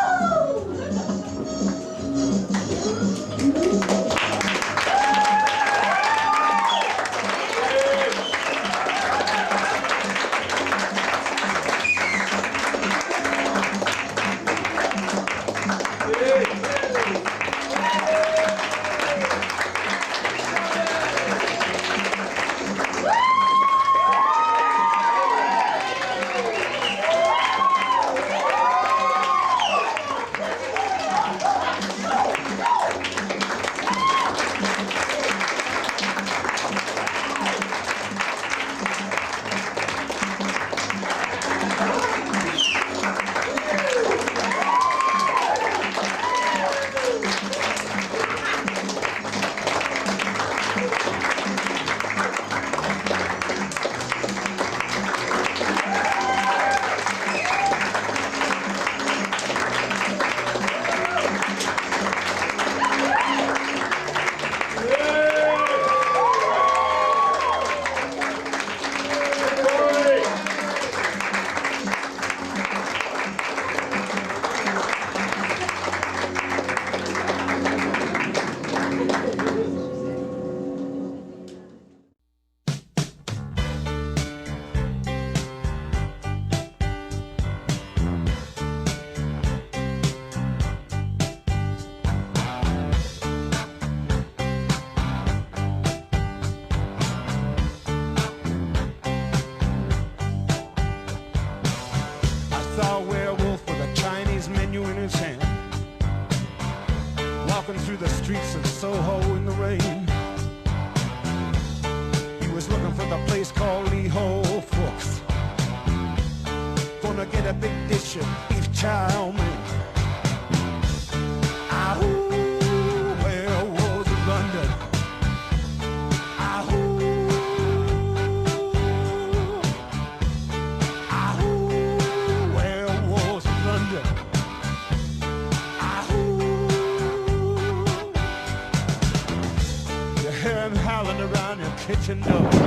Saw a werewolf with a Chinese menu in his hand, walking through the streets of Soho in the rain. He was looking for the place called Lee Ho Fooks. Gonna get a big dish of beef chow mein. Ahoo, werewolves of London. Ahoo. Howling around your kitchen door.